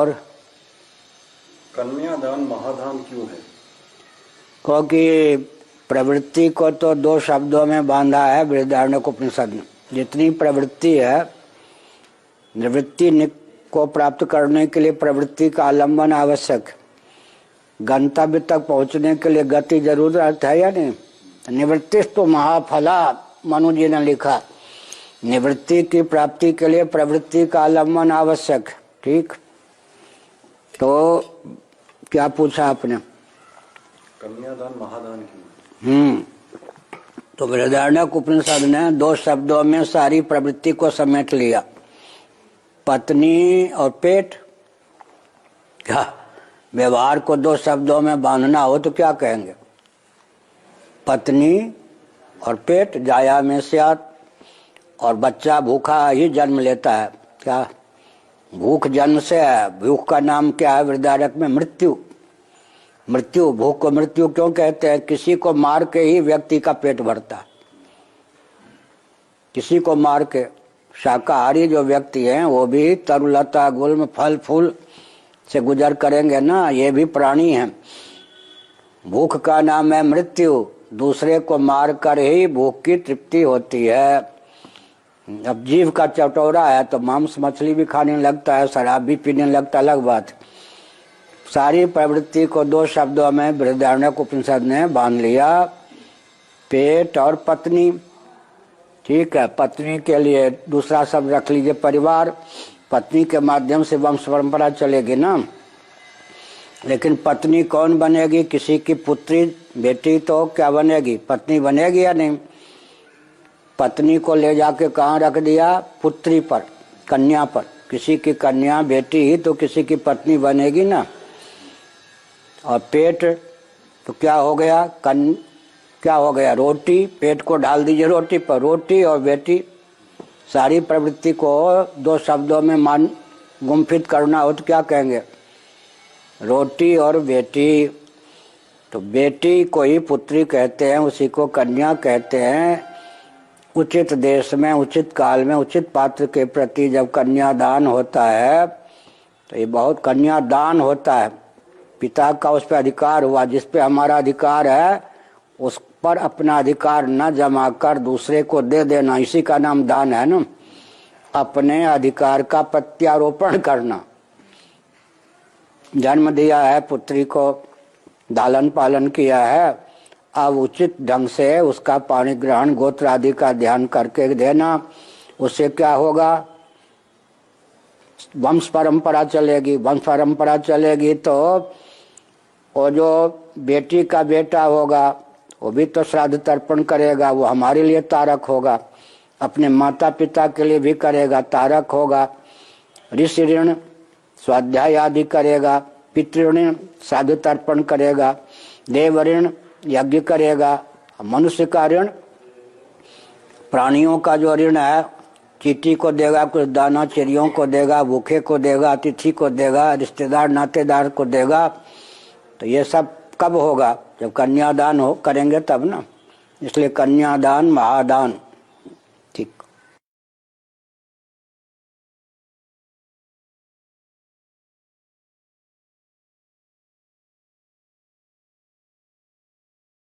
और कन्यादान महादान क्यों है? क्योंकि प्रवृत्ति को तो दो शब्दों में बांधा है बृहदारण्यकोपनिषद ने। जितनी प्रवृत्ति है, निवृत्ति को प्राप्त करने के लिए प्रवृत्ति का आलम्बन आवश्यक है। गंतव्य तक पहुंचने के लिए गति जरूरत है या नहीं? निवृत्ति तो महाफला, मनु जी ने लिखा। निवृत्ति की प्राप्ति के लिए प्रवृत्ति का आलम्बन आवश्यक है। ठीक, तो क्या पूछा आपने? कन्यादान महादान क्यों? तो बृहदारण्यक उपनिषद ने दो शब्दों में सारी प्रवृत्ति को समेट लिया, पत्नी और पेट। क्या व्यवहार को दो शब्दों में बांधना हो तो क्या कहेंगे? पत्नी और पेट, जाया में स्यात्। और बच्चा भूखा ही जन्म लेता है। क्या भूख जन्म से है? भूख का नाम क्या है बृहदारण्यक में? मृत्यु। मृत्यु, भूख को मृत्यु क्यों कहते हैं? किसी को मार के ही व्यक्ति का पेट भरता है। किसी को मार के। शाकाहारी जो व्यक्ति हैं वो भी तरुलता गुल्म फल फूल से गुजर करेंगे ना, ये भी प्राणी हैं। भूख का नाम है मृत्यु। दूसरे को मार कर ही भूख की तृप्ति होती है। अब जीव का चटोरा है तो मांस मछली भी खाने लगता है, शराब भी पीने लगता, अलग बात। सारी प्रवृत्ति को दो शब्दों में बृहदारण्यक उपनिषद ने बांध लिया, पेट और पत्नी। ठीक है, पत्नी के लिए दूसरा शब्द रख लीजिए परिवार। पत्नी के माध्यम से वंश परंपरा चलेगी ना। लेकिन पत्नी कौन बनेगी? किसी की पुत्री बेटी तो क्या बनेगी? पत्नी बनेगी या नहीं? पत्नी को ले जाके कहाँ रख दिया? पुत्री पर, कन्या पर। किसी की कन्या बेटी ही तो किसी की पत्नी बनेगी ना। और पेट तो क्या हो गया? क्या हो गया? रोटी। पेट को डाल दीजिए रोटी पर। रोटी और बेटी, सारी प्रवृत्ति को दो शब्दों में गुम्फित करना हो तो क्या कहेंगे? रोटी और बेटी। तो बेटी को ही पुत्री कहते हैं, उसी को कन्या कहते हैं। उचित देश में, उचित काल में, उचित पात्र के प्रति जब कन्यादान होता है तो ये बहुत, कन्यादान होता है, पिता का उस पर अधिकार हुआ। जिस पे हमारा अधिकार है उस पर अपना अधिकार न जमा कर दूसरे को दे देना, इसी का नाम दान है ना। अपने अधिकार का प्रत्यारोपण करना। जन्म दिया है पुत्री को, लालन पालन किया है, अब उचित ढंग से उसका पाणी ग्रहण, गोत्र आदि का ध्यान करके देना। उससे क्या होगा? वंश परंपरा चलेगी। वंश परंपरा चलेगी तो वो जो बेटी का बेटा होगा वो भी तो श्राद्ध तर्पण करेगा, वो हमारे लिए तारक होगा। अपने माता पिता के लिए भी करेगा, तारक होगा। ऋषि ऋण स्वाध्याय आदि करेगा, पितृऋण श्राद्ध तर्पण करेगा, देव ऋण यज्ञ करेगा। मनुष्य का ऋण, प्राणियों का जो ऋण है, चींटी को देगा कुछ दाना, चिड़ियों को देगा, भूखे को देगा, अतिथि को देगा, रिश्तेदार नातेदार को देगा। तो ये सब कब होगा? जब कन्यादान करेंगे तब ना। इसलिए कन्यादान महादान।